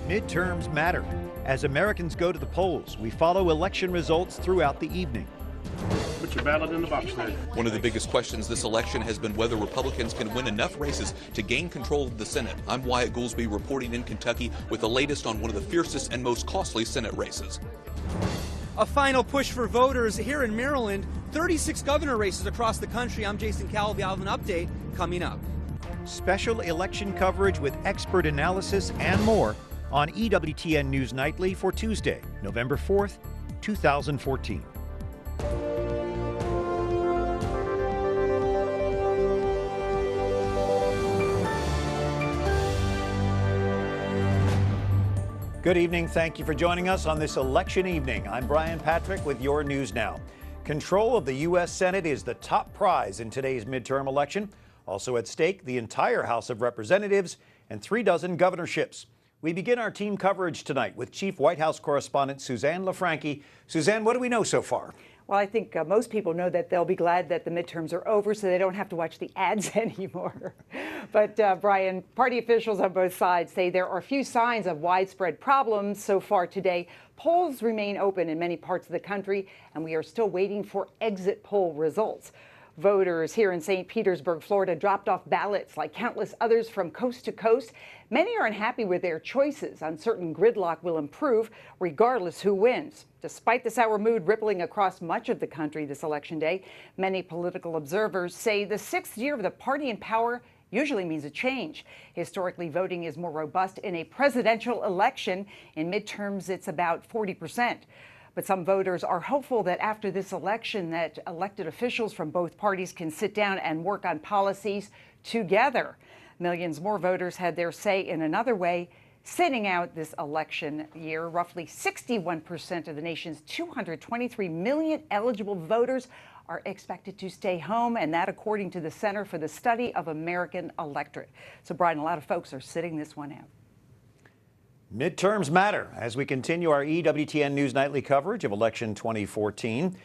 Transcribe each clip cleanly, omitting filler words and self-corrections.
Midterms Matter. As Americans go to the polls, we follow election results throughout the evening. Put your ballot in the box there. One of the biggest questions this election has been whether Republicans can win enough races to gain control of the Senate. I'm Wyatt Goolsby reporting in Kentucky with the latest on one of the fiercest and most costly Senate races. A final push for voters here in Maryland. 36 governor races across the country. I'm Calvi. I'll have an update coming up. Special election coverage with expert analysis and more on EWTN News Nightly for Tuesday, November 4th, 2014. Good evening. Thank you for joining us on this election evening. I'm Brian Patrick with your news now. Control of the U.S. Senate is the top prize in today's midterm election. Also at stake, the entire House of Representatives and 36 governorships. We begin our team coverage tonight with Chief White House correspondent Suzanne LaFranchi. Suzanne, what do we know so far? Well, I think most people know that they'll be glad that the midterms are over so they don't have to watch the ads anymore. But, Brian, party officials on both sides say there are few signs of widespread problems so far today. Polls remain open in many parts of the country, and we are still waiting for exit poll results. Voters here in St. Petersburg, Florida, dropped off ballots like countless others from coast to coast. Many are unhappy with their choices. Uncertain gridlock will improve regardless who wins. Despite the sour mood rippling across much of the country this election day, many political observers say the sixth year of the party in power usually means a change. Historically, voting is more robust in a presidential election. In midterms, it's about 40%. But some voters are hopeful that after this election that elected officials from both parties can sit down and work on policies together. Millions more voters had their say in another way, sitting out this election year. Roughly 61% of the nation's 223 million eligible voters are expected to stay home, and that according to the Center for the Study of American Electorate. So, Brian, a lot of folks are sitting this one out. Midterms matter as we continue our EWTN News Nightly coverage of election 2014.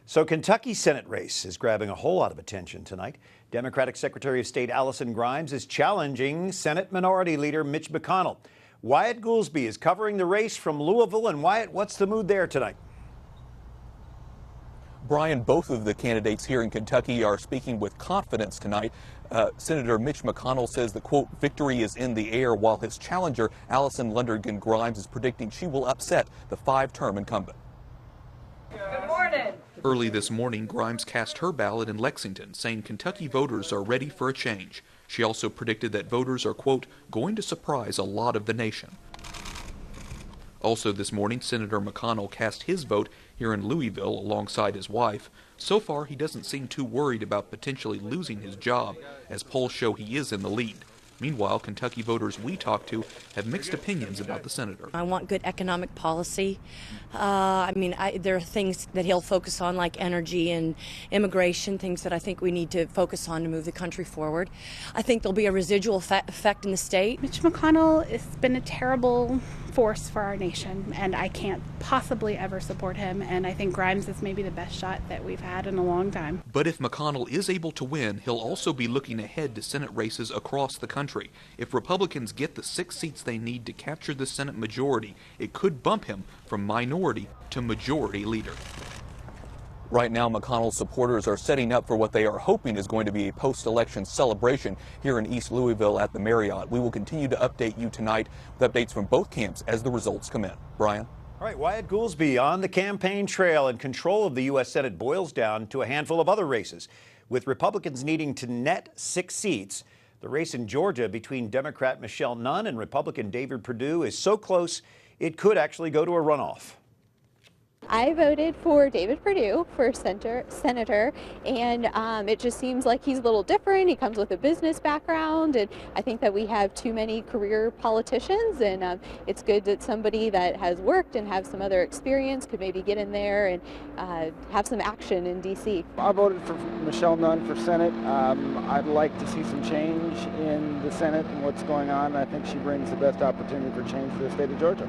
So Kentucky's Senate race is grabbing a whole lot of attention tonight. Democratic Secretary of State Allison Grimes is challenging Senate Minority Leader Mitch McConnell. Wyatt Goolsby is covering the race from Louisville. And Wyatt, what's the mood there tonight? Brian, both of the candidates here in Kentucky are speaking with confidence tonight. Senator Mitch McConnell says the, quote, victory is in the air, while his challenger, Allison Lundergan Grimes, is predicting she will upset the five-term incumbent. Good morning. Early this morning, Grimes cast her ballot in Lexington, saying Kentucky voters are ready for a change. She also predicted that voters are, quote, going to surprise a lot of the nation. Also this morning, Senator McConnell cast his vote here in Louisville alongside his wife. So far, he doesn't seem too worried about potentially losing his job, as polls show he is in the lead. Meanwhile, Kentucky voters we talked to have mixed opinions about the senator. I want good economic policy. There are things that he'll focus on, like energy and immigration, things that I think we need to focus on to move the country forward. I think there'll be a residual effect in the state. Mitch McConnell has been a terrible force for our nation, and I can't possibly ever support him, and I think Grimes is maybe the best shot that we've had in a long time. But if McConnell is able to win, he'll also be looking ahead to Senate races across the country. If Republicans get the 6 seats they need to capture the Senate majority, it could bump him from minority to majority leader. Right now, McConnell's supporters are setting up for what they are hoping is going to be a post-election celebration here in East Louisville at the Marriott. We will continue to update you tonight with updates from both camps as the results come in. Brian? All right, Wyatt Goolsby on the campaign trail, and control of the U.S. Senate boils down to a handful of other races. With Republicans needing to net 6 seats, the race in Georgia between Democrat Michelle Nunn and Republican David Perdue is so close it could actually go to a runoff. I voted for David Perdue for senator, and it just seems like he's a little different. He comes with a business background, and I think that we have too many career politicians, and it's good that somebody that has worked and have some other experience could maybe get in there and have some action in D.C. I voted for Michelle Nunn for Senate. I'd like to see some change in the Senate and what's going on. I think she brings the best opportunity for change for the state of Georgia.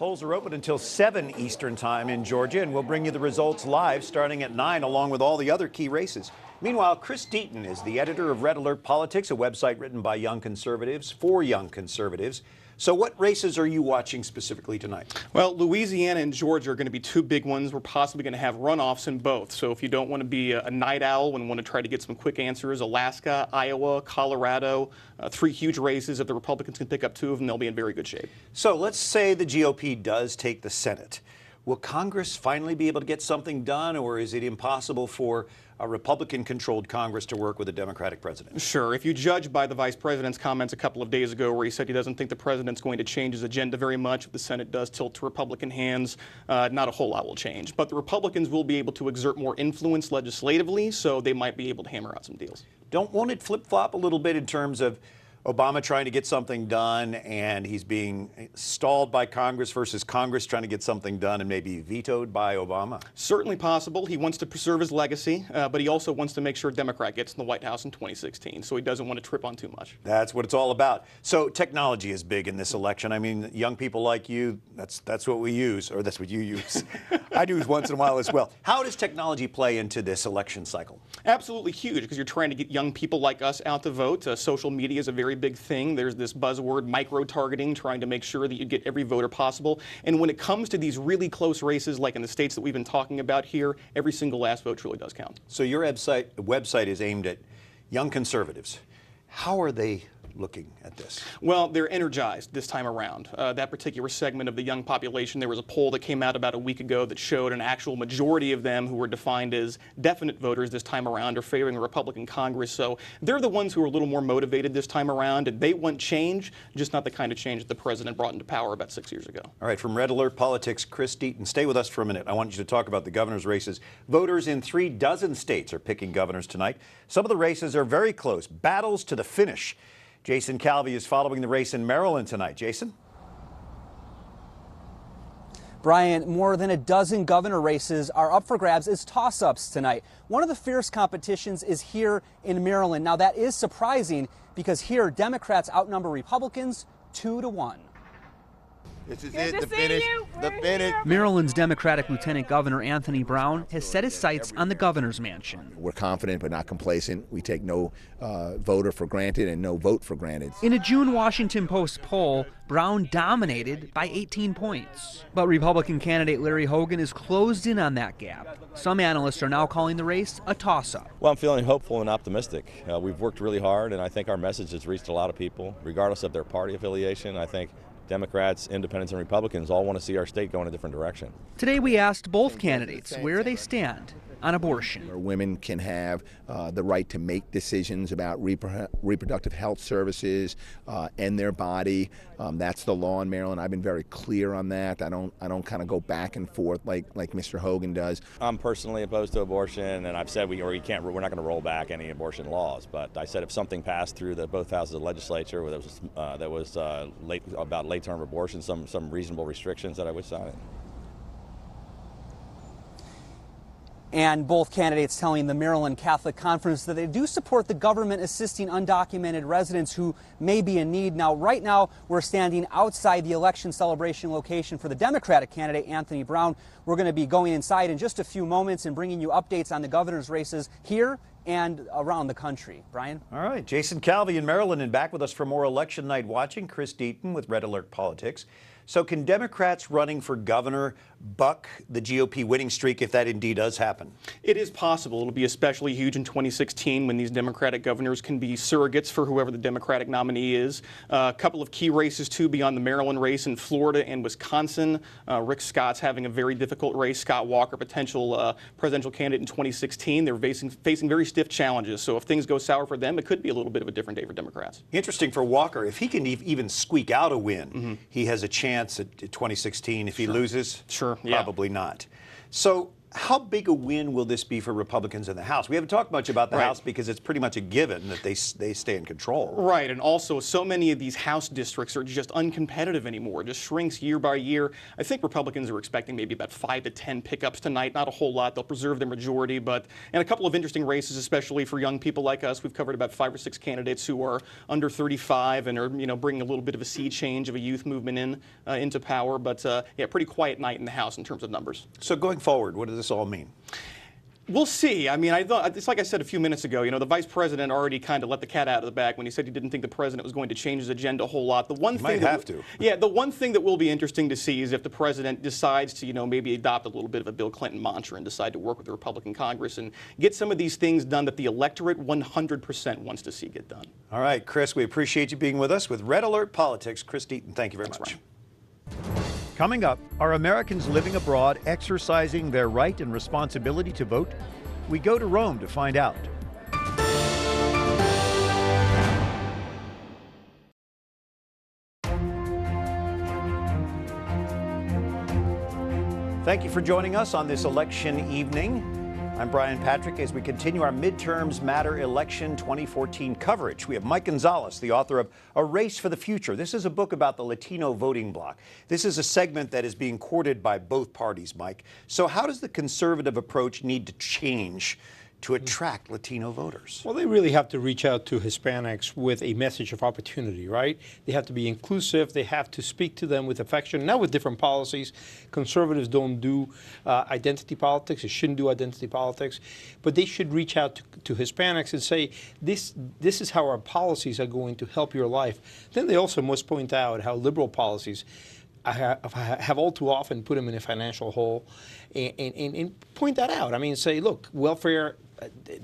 Polls are open until 7 Eastern time in Georgia, and we'll bring you the results live starting at 9, along with all the other key races. Meanwhile, Chris Deaton is the editor of Red Alert Politics, a website written by young conservatives for young conservatives. So what races are you watching specifically tonight? Well, Louisiana and Georgia are going to be two big ones. We're possibly going to have runoffs in both. So if you don't want to be a night owl and want to try to get some quick answers, Alaska, Iowa, Colorado, three huge races. If the Republicans can pick up two of them, they'll be in very good shape. So let's say the GOP does take the Senate. Will Congress finally be able to get something done, or is it impossible for a Republican-controlled Congress to work with a Democratic president? Sure. If you judge by the vice president's comments a couple of days ago where he said he doesn't think the president's going to change his agenda very much, if the Senate does tilt to Republican hands, not a whole lot will change. But the Republicans will be able to exert more influence legislatively, so they might be able to hammer out some deals. Won't it flip-flop a little bit in terms of Obama trying to get something done and he's being stalled by Congress versus Congress trying to get something done and maybe vetoed by Obama? Certainly possible. He wants to preserve his legacy, but he also wants to make sure a Democrat gets in the White House in 2016, so he doesn't want to trip on too much. That's what it's all about. So technology is big in this election. I mean, young people like you, that's what we use, or that's what you use. I do once in a while as well. How does technology play into this election cycle? Absolutely huge, because you're trying to get young people like us out to vote. Social media is a very big thing. There's this buzzword, micro-targeting, trying to make sure that you get every voter possible. And when it comes to these really close races, like in the states that we've been talking about here, every single last vote truly does count. So your website is aimed at young conservatives. How are they looking at this? Well, they're energized this time around. That particular segment of the young population, there was a poll that came out about a week ago that showed an actual majority of them who were defined as definite voters this time around are favoring a Republican Congress. So they're the ones who are a little more motivated this time around, and they want change, just not the kind of change that the president brought into power about 6 years ago. All right, from Red Alert Politics, Chris Deaton, stay with us for a minute. I want you to talk about the governor's races. Voters in 36 states are picking governors tonight. Some of the races are very close, battles to the finish. Jason Calvi is following the race in Maryland tonight. Jason? Brian, more than a dozen governor races are up for grabs as toss-ups tonight. One of the fierce competitions is here in Maryland. Now, that is surprising because here Democrats outnumber Republicans 2-1. This is it, the finish. The finish. Maryland's Democratic Lieutenant Governor Anthony Brown has set his sights on the governor's mansion. We're confident but not complacent. We take no voter for granted and no vote for granted. In a June Washington Post poll, Brown dominated by 18 points. But Republican candidate Larry Hogan is closed in on that gap. Some analysts are now calling the race a toss-up. Well, I'm feeling hopeful and optimistic. We've worked really hard, and I think our message has reached a lot of people, regardless of their party affiliation. I think Democrats, independents, and Republicans all want to see our state go in a different direction. Today we asked both candidates where they stand on abortion. Where women can have the right to make decisions about reproductive health services and their body. That's the law in Maryland. I've been very clear on that. I don't kind of go back and forth like Mr. Hogan does. I'm personally opposed to abortion, and I've said we're not going to roll back any abortion laws. But I said if something passed through both houses of the legislature that was about late-term abortion, some reasonable restrictions, that I would sign it. And both candidates telling the Maryland Catholic Conference that they do support the government assisting undocumented residents who may be in need. Now, right now, we're standing outside the election celebration location for the Democratic candidate, Anthony Brown. We're going to be going inside in just a few moments and bringing you updates on the governor's races here and around the country. Brian? All right. Jason Calvi in Maryland, and back with us for more election night watching. Chris Deaton with Red Alert Politics. So can Democrats running for governor buck the GOP winning streak if that indeed does happen? It is possible. It'll be especially huge in 2016 when these Democratic governors can be surrogates for whoever the Democratic nominee is. A couple of key races, too, beyond the Maryland race in Florida and Wisconsin. Rick Scott's having a very difficult race. Scott Walker, potential presidential candidate in 2016. They're facing very stiff challenges. So if things go sour for them, it could be a little bit of a different day for Democrats. Interesting for Walker. If he can even squeak out a win, he has a chance at 2016. If he loses, probably not. So how big a win will this be for Republicans in the House? We haven't talked much about the House because it's pretty much a given that they stay in control. Right, and also so many of these House districts are just uncompetitive anymore. It just shrinks year by year. I think Republicans are expecting maybe about 5 to 10 pickups tonight. Not a whole lot. They'll preserve their majority, and a couple of interesting races, especially for young people like us. We've covered about 5 or 6 candidates who are under 35 and are bringing a little bit of a sea change of a youth movement into power. But pretty quiet night in the House in terms of numbers. So going forward, what does this all mean? We'll see. I mean, I thought, it's like I said a few minutes ago, the vice president already kind of let the cat out of the bag when he said he didn't think the president was going to change his agenda a whole lot. The one thing the one thing that will be interesting to see is if the president decides to, maybe adopt a little bit of a Bill Clinton mantra and decide to work with the Republican Congress and get some of these things done that the electorate 100% wants to see get done. All right, Chris, we appreciate you being with us with Red Alert Politics. Chris Deaton, thank you very much. Ryan. Coming up, are Americans living abroad exercising their right and responsibility to vote? We go to Rome to find out. Thank you for joining us on this election evening. I'm Brian Patrick as we continue our Midterms Matter election 2014 coverage. We have Mike Gonzales, the author of A Race for the Future. This is a book about the Latino voting bloc. This is a segment that is being courted by both parties, Mike. So how does the conservative approach need to change to attract Latino voters? Well, they really have to reach out to Hispanics with a message of opportunity, right? They have to be inclusive. They have to speak to them with affection, not with different policies. Conservatives don't do identity politics. They shouldn't do identity politics. But they should reach out to Hispanics and say, this is how our policies are going to help your life. Then they also must point out how liberal policies have all too often put them in a financial hole and point that out. I mean, say, look, welfare,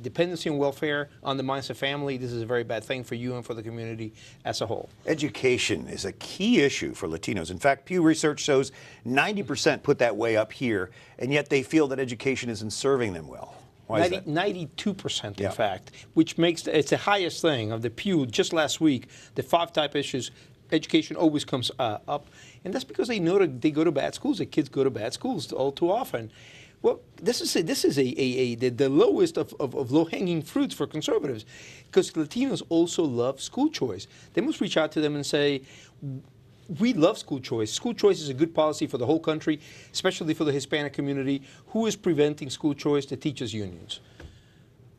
dependency on welfare undermines the family. This is a very bad thing for you and for the community as a whole. Education is a key issue for Latinos. In fact, Pew Research shows 90% put that way up here, and yet they feel that education isn't serving them well. Why is that? 92%, in fact, which makes it's the highest thing of the Pew. Just last week, the 5 top issues, education always comes up, and that's because they know that they go to bad schools. The kids go to bad schools all too often. Well, this is the lowest of low-hanging fruits for conservatives, because Latinos also love school choice. They must reach out to them and say, we love school choice. School choice is a good policy for the whole country, especially for the Hispanic community. Who is preventing school choice? The teachers' unions.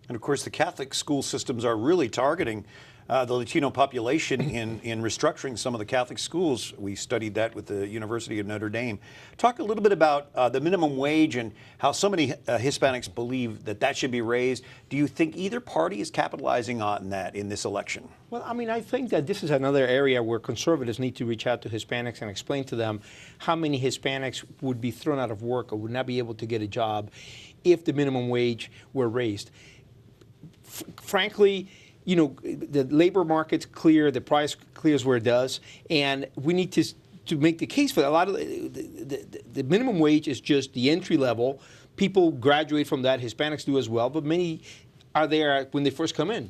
And of course, the Catholic school systems are really targeting the Latino population in restructuring some of the Catholic schools. We studied that with the University of Notre Dame. Talk a little bit about the minimum wage and how so many Hispanics believe that should be raised. Do you think either party is capitalizing on that in this election? Well, I mean, I think that this is another area where conservatives need to reach out to Hispanics and explain to them how many Hispanics would be thrown out of work or would not be able to get a job if the minimum wage were raised. Frankly, the labor market's clear, the price clears where it does, and we need to make the case for that. A lot of the minimum wage is just the entry level. People graduate from that. Hispanics do as well, but many are there when they first come in.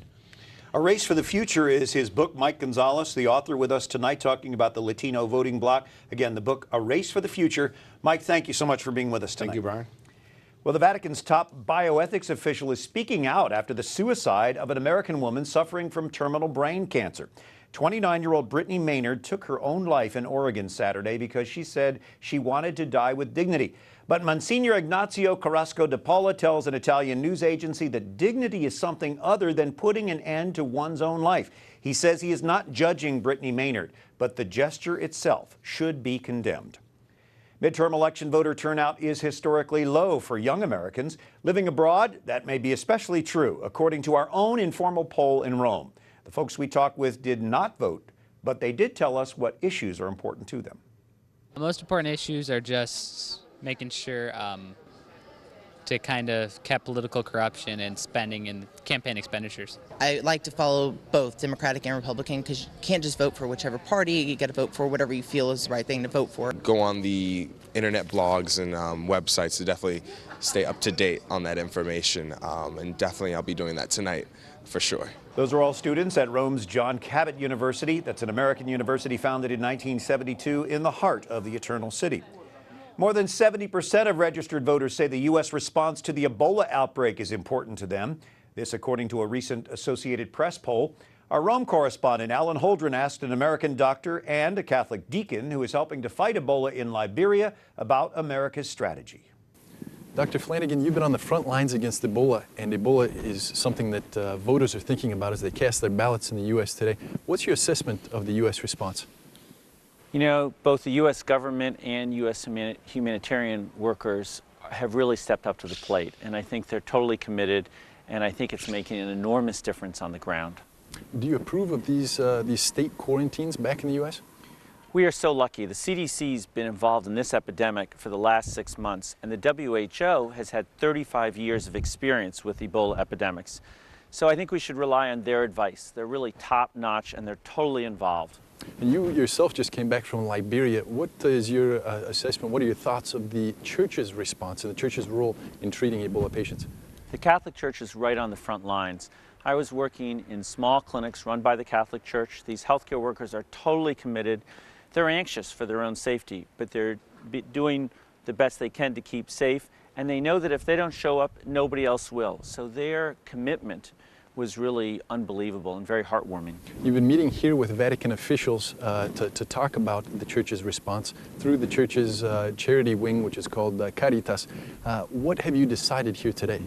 A Race for the Future is his book. Mike Gonzales, the author, with us tonight talking about the Latino voting bloc. Again, the book, A Race for the Future. Mike, thank you so much for being with us tonight. Thank you, Brian. Well, the Vatican's top bioethics official is speaking out after the suicide of an American woman suffering from terminal brain cancer. 29-year-old Brittany Maynard took her own life in Oregon Saturday because she said she wanted to die with dignity. But Monsignor Ignazio Carrasco de Paula tells an Italian news agency that dignity is something other than putting an end to one's own life. He says he is not judging Brittany Maynard, but the gesture itself should be condemned. Midterm election voter turnout is historically low for young Americans. Living abroad, that may be especially true, according to our own informal poll in Rome. The folks we talked with did not vote, but they did tell us what issues are important to them. The most important issues are just making sure to kind of cap political corruption and spending and campaign expenditures. I like to follow both Democratic and Republican because you can't just vote for whichever party. You got to vote for whatever you feel is the right thing to vote for. Go on the internet blogs and websites to definitely stay up to date on that information, and definitely I'll be doing that tonight for sure. Those are all students at Rome's John Cabot University. That's an American university founded in 1972 in the heart of the Eternal City. More than 70% of registered voters say the U.S. response to the Ebola outbreak is important to them. This, according to a recent Associated Press poll. Our Rome correspondent Alan Holdren asked an American doctor and a Catholic deacon who is helping to fight Ebola in Liberia about America's strategy. Dr. Flanagan, you've been on the front lines against Ebola, and Ebola is something that voters are thinking about as they cast their ballots in the U.S. today. What's your assessment of the U.S. response? You know, both the U.S. government and U.S. humanitarian workers have really stepped up to the plate, and I think they're totally committed, and I think it's making an enormous difference on the ground. Do you approve of these state quarantines back in the U.S.? We are so lucky. The CDC's been involved in this epidemic for the last 6 months, and the WHO has had 35 years of experience with Ebola epidemics. So I think we should rely on their advice. They're really top-notch, and they're totally involved. And you yourself just came back from Liberia. What is your assessment? What are your thoughts of the Church's response and the Church's role in treating Ebola patients? The Catholic Church is right on the front lines. I was working in small clinics run by the Catholic Church. These healthcare workers are totally committed. They're anxious for their own safety, but they're doing the best they can to keep safe, and they know that if they don't show up, nobody else will. So their commitment was really unbelievable and very heartwarming. You've been meeting here with Vatican officials to talk about the Church's response through the Church's charity wing, which is called Caritas. What have you decided here today?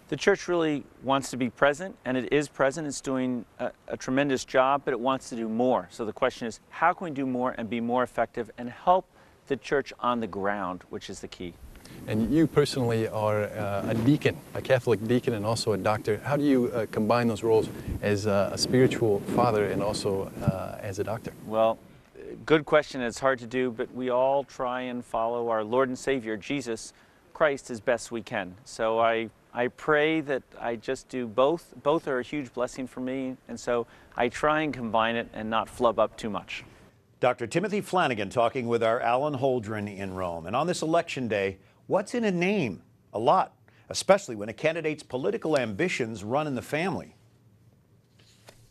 The Church really wants to be present, and it is present. It's doing a tremendous job, but it wants to do more. So the question is, how can we do more and be more effective and help the Church on the ground, which is the key. And you personally are a deacon, a Catholic deacon, and also a doctor. How do you combine those roles as a spiritual father and also as a doctor? Well, good question. It's hard to do, but we all try and follow our Lord and Savior, Jesus Christ, as best we can. So I pray that I just do both. Both are a huge blessing for me, and so I try and combine it and not flub up too much. Dr. Timothy Flanagan talking with our Alan Holdren in Rome. And on this election day, what's in a name? A lot, especially when a candidate's political ambitions run in the family.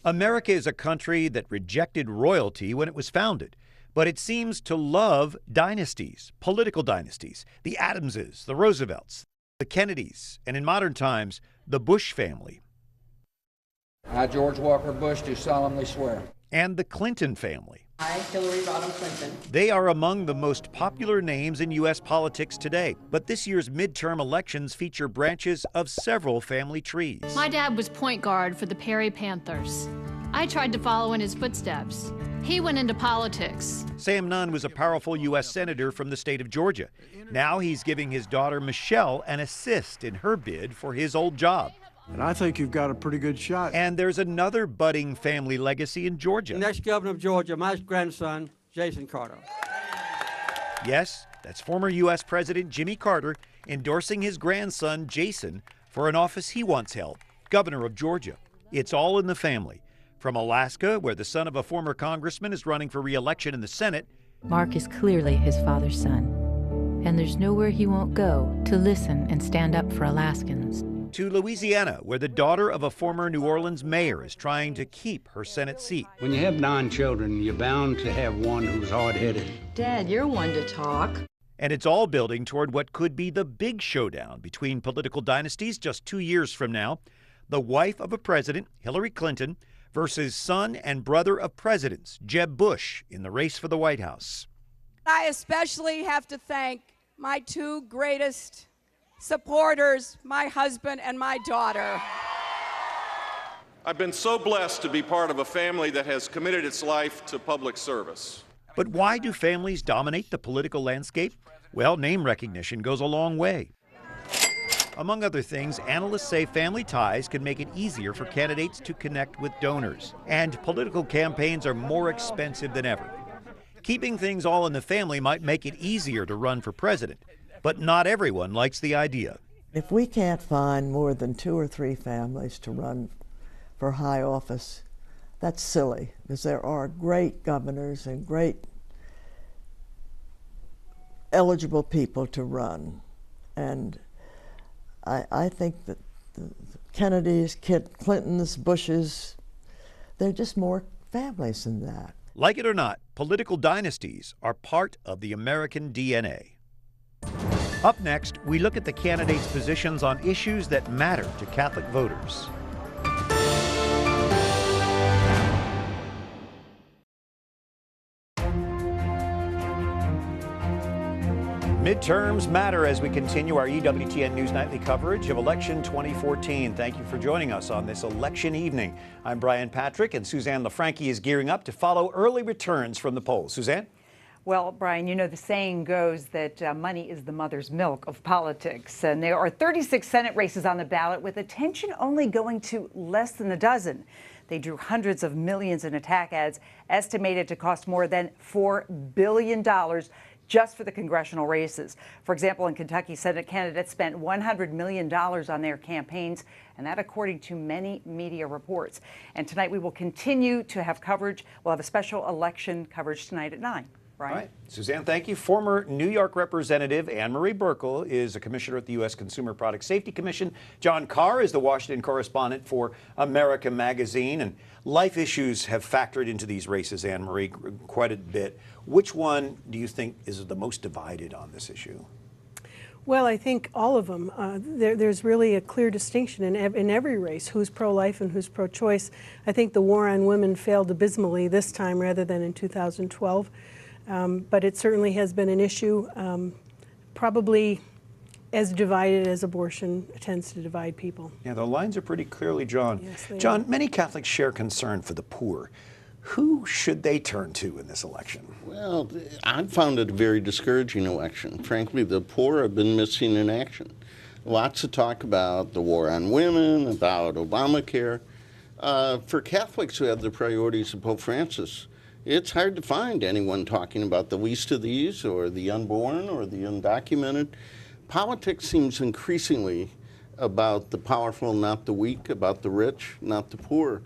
America is a country that rejected royalty when it was founded, but it seems to love dynasties, political dynasties, the Adamses, the Roosevelts, the Kennedys, and in modern times, the Bush family. I, George Walker Bush, do solemnly swear. And the Clinton family. I, Hillary Rodham Clinton. They are among the most popular names in U.S. politics today, but this year's midterm elections feature branches of several family trees. My dad was point guard for the Perry Panthers. I tried to follow in his footsteps. He went into politics. Sam Nunn was a powerful U.S. senator from the state of Georgia. Now he's giving his daughter Michelle an assist in her bid for his old job. And I think you've got a pretty good shot. And there's another budding family legacy in Georgia. The next governor of Georgia, my grandson, Jason Carter. Yes, that's former U.S. President Jimmy Carter endorsing his grandson, Jason, for an office he once held, governor of Georgia. It's all in the family. From Alaska, where the son of a former congressman is running for re-election in the Senate. Mark is clearly his father's son, and there's nowhere he won't go to listen and stand up for Alaskans. To Louisiana, where the daughter of a former New Orleans mayor is trying to keep her Senate seat. When you have 9 children, you're bound to have one who's hard-headed. Dad, you're one to talk. And it's all building toward what could be the big showdown between political dynasties just 2 years from now. The wife of a president, Hillary Clinton, versus son and brother of presidents, Jeb Bush, in the race for the White House. I especially have to thank my 2 greatest supporters, my husband and my daughter. I've been so blessed to be part of a family that has committed its life to public service. But why do families dominate the political landscape? Well, name recognition goes a long way. Among other things, analysts say family ties can make it easier for candidates to connect with donors. And political campaigns are more expensive than ever. Keeping things all in the family might make it easier to run for president. But not everyone likes the idea. If we can't find more than 2 or 3 families to run for high office, that's silly, because there are great governors and great eligible people to run. And I think that the Kennedys, Clintons, Bushes, they're just more families than that. Like it or not, political dynasties are part of the American DNA. Up next, we look at the candidates' positions on issues that matter to Catholic voters. Midterms matter as we continue our EWTN News Nightly coverage of election 2014. Thank you for joining us on this election evening. I'm Brian Patrick, and Suzanne LaFranchi is gearing up to follow early returns from the polls. Suzanne? Well, Brian, you know, the saying goes that money is the mother's milk of politics. And there are 36 Senate races on the ballot, with attention only going to less than a dozen. They drew hundreds of millions in attack ads, estimated to cost more than $4 billion just for the congressional races. For example, in Kentucky, Senate candidates spent $100 million on their campaigns, and that according to many media reports. And tonight we will continue to have coverage. We'll have a special election coverage tonight at 9. Brian. All right. Suzanne, thank you. Former New York Representative Anne-Marie Buerkle is a commissioner at the U.S. Consumer Product Safety Commission. John Carr is the Washington correspondent for America Magazine. And life issues have factored into these races, Anne-Marie, quite a bit. Which one do you think is the most divided on this issue? Well, I think all of them. There's really a clear distinction in every race, who's pro-life and who's pro-choice. I think the war on women failed abysmally this time rather than in 2012. But it certainly has been an issue, probably as divided as abortion tends to divide people. Yeah, the lines are pretty clearly drawn. Yes, they John, are. many Catholics share concern for the poor. Who should they turn to in this election? Well, I found it a very discouraging election. Frankly, the poor have been missing in action. Lots of talk about the war on women, about Obamacare. For Catholics who have the priorities of Pope Francis, it's hard to find anyone talking about the least of these, or the unborn, or the undocumented. Politics seems increasingly about the powerful, not the weak, about the rich, not the poor.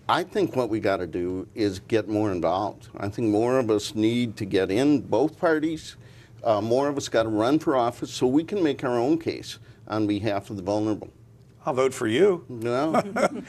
I think what we got to do is get more involved. I think more of us need to get in both parties. More of us got to run for office so we can make our own case on behalf of the vulnerable. I'll vote for you. No.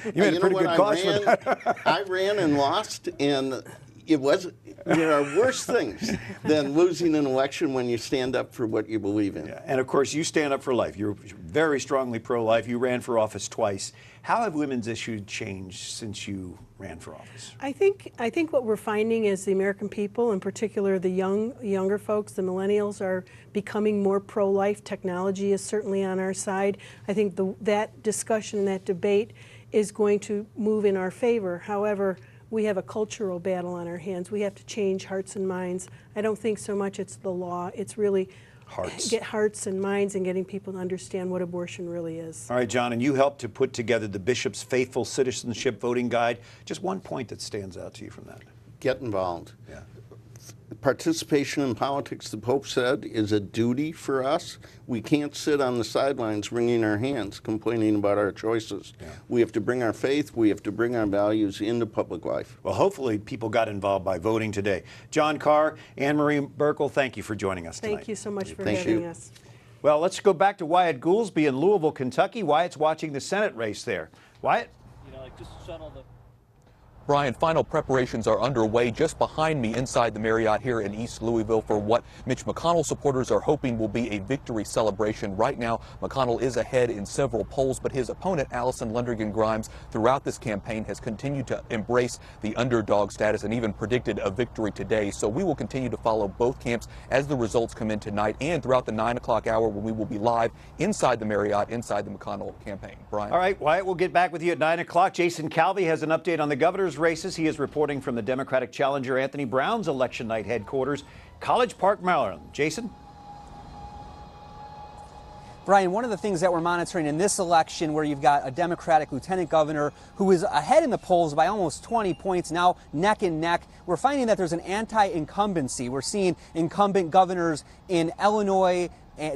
You made a pretty good cause for that. I ran and lost, and there are worse things than losing an election when you stand up for what you believe in. Yeah, and of course, you stand up for life. You're very strongly pro-life. You ran for office twice. How have women's issues changed since you ran for office? I think what we're finding is the American people, in particular the younger folks, the millennials, are becoming more pro-life. Technology is certainly on our side. I think that discussion, that debate is going to move in our favor. However, we have a cultural battle on our hands. We have to change hearts and minds. I don't think so much it's the law. It's really get hearts and minds and getting people to understand what abortion really is. All right, John, and you helped to put together the Bishop's Faithful Citizenship Voting Guide. Just one point that stands out to you from that. Get involved. Yeah. Participation in politics, the Pope said, is a duty for us. We can't sit on the sidelines wringing our hands, complaining about our choices. Yeah. We have to bring our faith, we have to bring our values into public life. Well, hopefully people got involved by voting today. John Carr, Anne-Marie Buerkle, thank you for joining us tonight. Thank you so much for having us. Well, let's go back to Wyatt Goolsby in Louisville, Kentucky. Wyatt's watching the Senate race there. Wyatt? Just shuttle the... Brian, final preparations are underway just behind me inside the Marriott here in East Louisville for what Mitch McConnell supporters are hoping will be a victory celebration. Right now, McConnell is ahead in several polls, but his opponent, Allison Lundergan Grimes, throughout this campaign has continued to embrace the underdog status and even predicted a victory today. So we will continue to follow both camps as the results come in tonight and throughout the 9 o'clock hour when we will be live inside the Marriott, inside the McConnell campaign. Brian? All right, Wyatt, we'll get back with you at 9 o'clock. Jason Calvi has an update on the governor's races. He is reporting from the Democratic challenger Anthony Brown's election night headquarters, College Park, Maryland. Jason? Brian, one of the things that we're monitoring in this election, where you've got a Democratic lieutenant governor who is ahead in the polls by almost 20 points, now neck and neck, we're finding that there's an anti-incumbency. We're seeing incumbent governors in Illinois,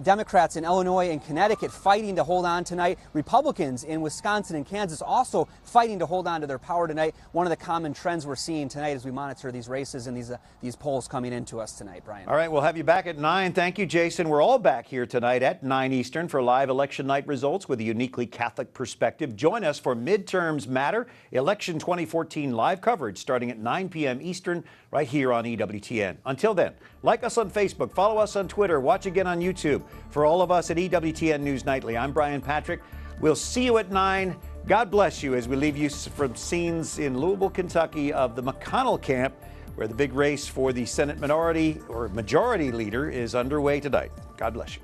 Democrats in Illinois and Connecticut fighting to hold on tonight. Republicans in Wisconsin and Kansas also fighting to hold on to their power tonight. One of the common trends we're seeing tonight as we monitor these races and these polls coming into us tonight, Brian. All right, we'll have you back at 9. Thank you, Jason. We're all back here tonight at 9 Eastern for live election night results with a uniquely Catholic perspective. Join us for Midterms Matter, Election 2014 live coverage starting at 9 p.m. Eastern right here on EWTN. Until then, like us on Facebook, follow us on Twitter, watch again on YouTube. For all of us at EWTN News Nightly, I'm Brian Patrick. We'll see you at 9. God bless you as we leave you from scenes in Louisville, Kentucky of the McConnell camp, where the big race for the Senate minority or majority leader is underway tonight. God bless you.